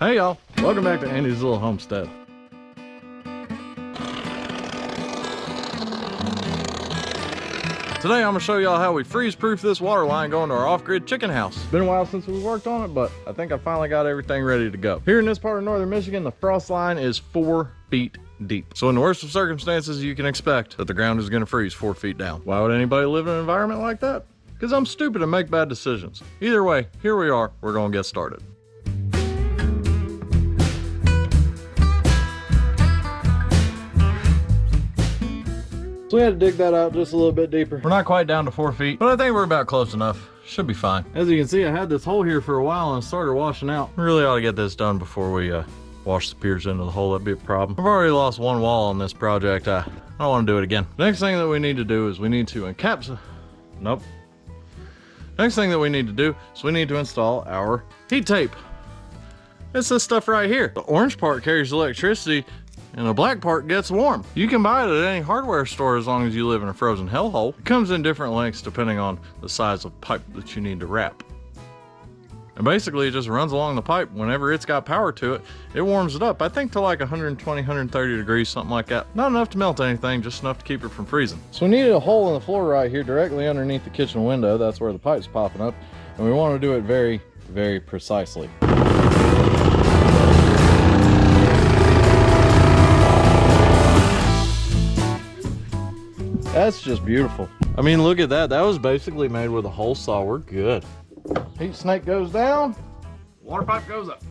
Hey y'all, welcome back to Andy's Little Homestead. Today I'm gonna show y'all how we freeze-proof this water line going to our off-grid chicken house. It's been a while since we worked on it, but I think I finally got everything ready to go. Here in this part of northern Michigan, the frost line is 4 feet deep. So in the worst of circumstances, you can expect that the ground is gonna freeze 4 feet down. Why would anybody live in an environment like that? Because I'm stupid and make bad decisions. Either way, here we are, we're gonna get started. So we had to dig that out just a little bit deeper. We're not quite down to 4 feet, but I think we're about close enough. Should be fine. As you can see, I had this hole here for a while and it started washing out. We really ought to get this done before we wash the piers into the hole. That'd be a problem. I've already lost one wall on this project. I don't want to do it again. Next thing that we need to do is we need to encapsulate. Nope. Next thing that we need to do is we need to install our heat tape. It's this stuff right here. The orange part carries electricity and the black part gets warm. You can buy it at any hardware store as long as you live in a frozen hellhole. It comes in different lengths depending on the size of pipe that you need to wrap. And basically it just runs along the pipe. Whenever it's got power to it, it warms it up. I think to like 120, 130 degrees, something like that. Not enough to melt anything, just enough to keep it from freezing. So we needed a hole in the floor right here directly underneath the kitchen window. That's where the pipe's popping up. And we want to do it very, very precisely. That's just beautiful. I mean, look at that. That was basically made with a hole saw. We're good. Heat snake goes down, water pipe goes up.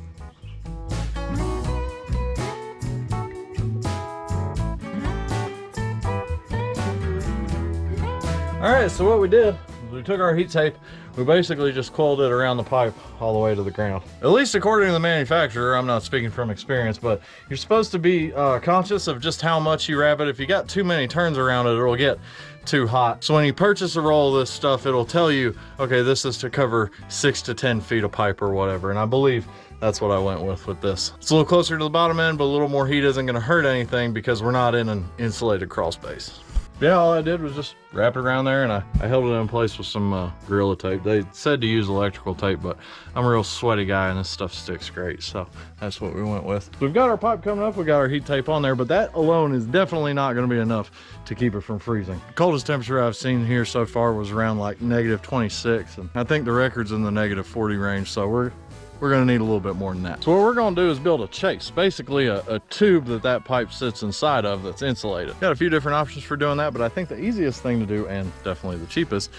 All right, so what we did is we took our heat tape, we basically just coiled it around the pipe all the way to the ground. At least according to the manufacturer, I'm not speaking from experience, but you're supposed to be conscious of just how much you wrap it. If you got too many turns around it, it'll get too hot. So when you purchase a roll of this stuff, it'll tell you, okay, this is to cover 6 to 10 feet of pipe or whatever. And I believe that's what I went with this. It's a little closer to the bottom end, but a little more heat isn't gonna hurt anything because we're not in an insulated crawl space. Yeah, all I did was just wrap it around there and I held it in place with some Gorilla tape. They said to use electrical tape, but I'm a real sweaty guy and this stuff sticks great, so that's what we went with. We've got our pipe coming up, we got our heat tape on there, but that alone is definitely not gonna be enough to keep it from freezing. The coldest temperature I've seen here so far was around like -26, and I think the record's in the -40 range, so we're gonna need a little bit more than that. So what we're gonna do is build a chase, basically a tube that pipe sits inside of that's insulated. Got a few different options for doing that, but I think the easiest thing to do, and definitely the cheapest,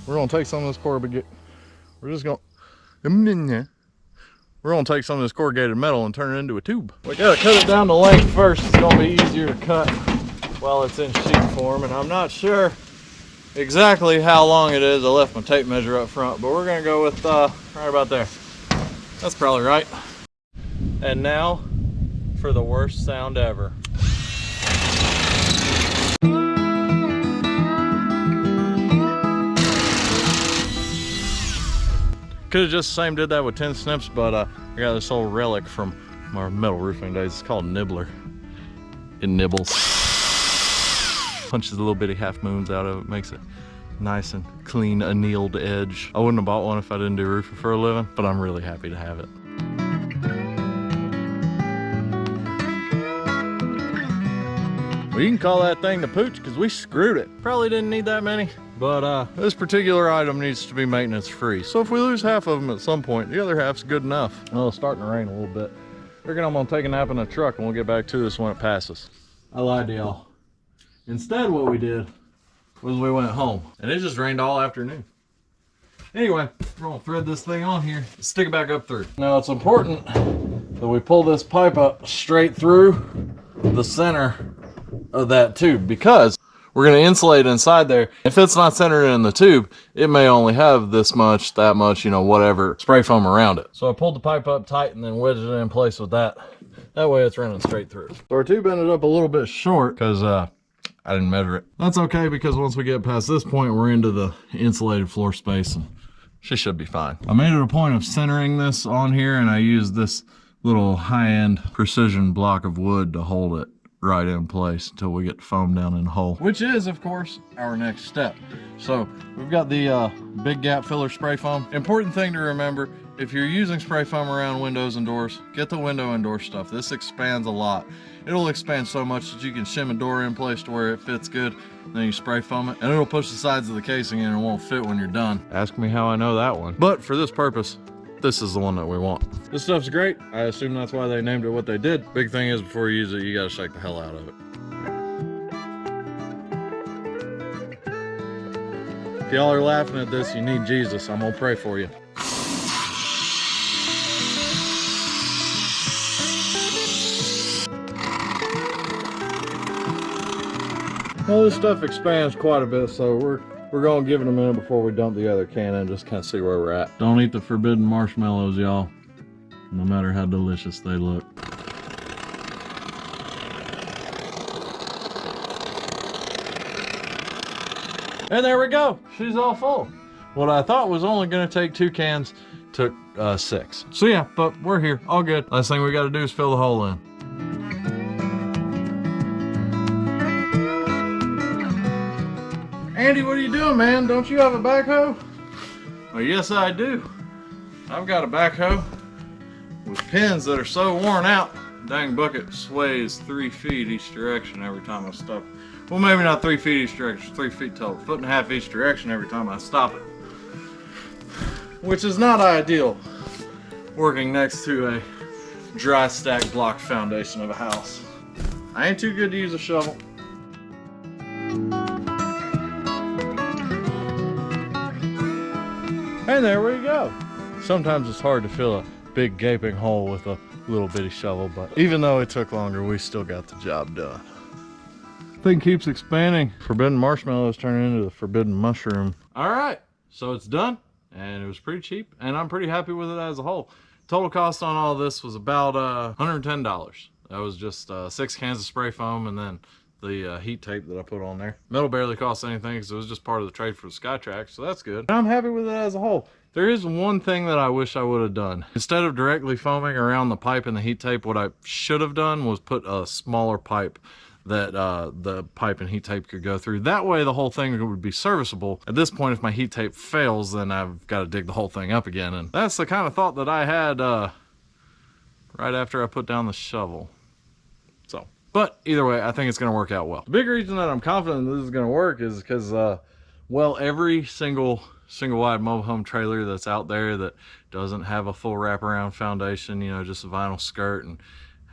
we're gonna take some of this corrugated metal and turn it into a tube. We gotta cut it down to length first. It's gonna be easier to cut while it's in sheet form, and I'm not sure exactly how long it is. I left my tape measure up front, but we're gonna go with right about there. That's probably right. And now for the worst sound ever. Could have just same did that with 10 snips, but I got this old relic from our metal roofing days. It's called Nibbler. It nibbles. Punches the little bitty half moons out of it, makes it nice and clean annealed edge. I wouldn't have bought one if I didn't do roofing for a living, but I'm really happy to have it. Well, you can call that thing the pooch because we screwed it. Probably didn't need that many, but this particular item needs to be maintenance free. So if we lose half of them at some point, the other half's good enough. Well, it's starting to rain a little bit. Figuring I'm gonna take a nap in the truck and we'll get back to this when it passes. I lied to y'all. Instead, what we did was we went home and it just rained all afternoon. Anyway, we're gonna thread this thing on here, stick it back up through. Now it's important that we pull this pipe up straight through the center of that tube because we're gonna insulate inside there. If it's not centered in the tube, it may only have this much, that much, you know, whatever, spray foam around it. So I pulled the pipe up tight and then wedged it in place with that. That way it's running straight through. So our tube ended up a little bit short because I didn't measure it. That's okay because once we get past this point, we're into the insulated floor space and she should be fine. I made it a point of centering this on here and I used this little high-end precision block of wood to hold it right in place until we get the foam down in the hole, which is of course our next step. So we've got the big gap filler spray foam. Important thing to remember if you're using spray foam around windows and doors, get the window and door stuff. This expands a lot. It'll expand so much that you can shim a door in place to where it fits good. Then you spray foam it, and it'll push the sides of the casing in and it won't fit when you're done. Ask me how I know that one. But for this purpose, this is the one that we want. This stuff's great. I assume that's why they named it what they did. Big thing is, before you use it, you gotta shake the hell out of it. If y'all are laughing at this, you need Jesus. I'm gonna pray for you. Well, this stuff expands quite a bit, so we're gonna give it a minute before we dump the other can and just kind of see where we're at. Don't eat the forbidden marshmallows, y'all, no matter how delicious they look. And there we go, she's all full. What I thought was only gonna take 2 cans took 6. So yeah, but we're here, all good. Last thing we gotta do is fill the hole in. Andy, what are you doing, man? Don't you have a backhoe? Well, yes, I do. I've got a backhoe with pins that are so worn out, dang bucket sways 3 feet each direction every time I stop. Well, maybe not 3 feet each direction, 3 feet total. 1.5 feet each direction every time I stop it. Which is not ideal, working next to a dry stack block foundation of a house. I ain't too good to use a shovel. And there we go. Sometimes it's hard to fill a big gaping hole with a little bitty shovel, but even though it took longer, we still got the job done. Thing keeps expanding. Forbidden marshmallows turning into the forbidden mushroom. All right, so it's done, and it was pretty cheap, and I'm pretty happy with it as a whole. Total cost on all this was about $110. That was just 6 cans of spray foam and then the heat tape that I put on there. Metal barely cost anything because it was just part of the trade for the SkyTrack, so that's good. And I'm happy with it as a whole. There is one thing that I wish I would have done. Instead of directly foaming around the pipe and the heat tape, what I should have done was put a smaller pipe that the pipe and heat tape could go through. That way the whole thing would be serviceable. At this point, if my heat tape fails, then I've got to dig the whole thing up again. And that's the kind of thought that I had right after I put down the shovel. So, but either way, I think it's going to work out well. The big reason that I'm confident this is going to work is because, well, every single wide mobile home trailer that's out there that doesn't have a full wraparound foundation, you know, just a vinyl skirt and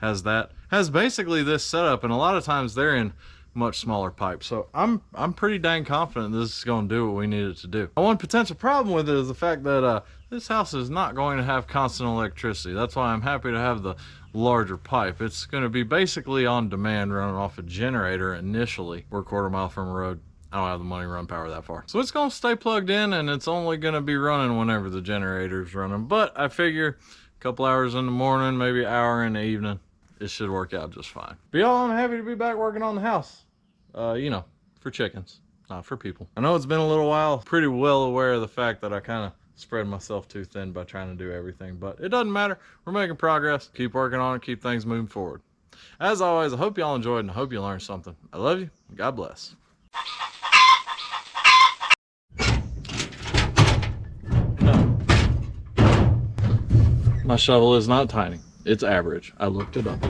has basically this setup, and a lot of times they're in much smaller pipes. So I'm pretty dang confident this is going to do what we need it to do. One potential problem with it is the fact that this house is not going to have constant electricity. That's why I'm happy to have the larger pipe. It's going to be basically on demand, running off a generator initially. We're a quarter mile from a road. I don't have the money to run power that far. So it's going to stay plugged in, and it's only going to be running whenever the generator's running. But I figure a couple hours in the morning, maybe an hour in the evening, it should work out just fine. But y'all, I'm happy to be back working on the house. You know, for chickens, not for people. I know it's been a little while. Pretty well aware of the fact that I kind of spread myself too thin by trying to do everything, but it doesn't matter. We're making progress. Keep working on it. Keep things moving forward. As always, I hope y'all enjoyed and I hope you learned something. I love you. God bless. No. My shovel is not tiny. It's average. I looked it up.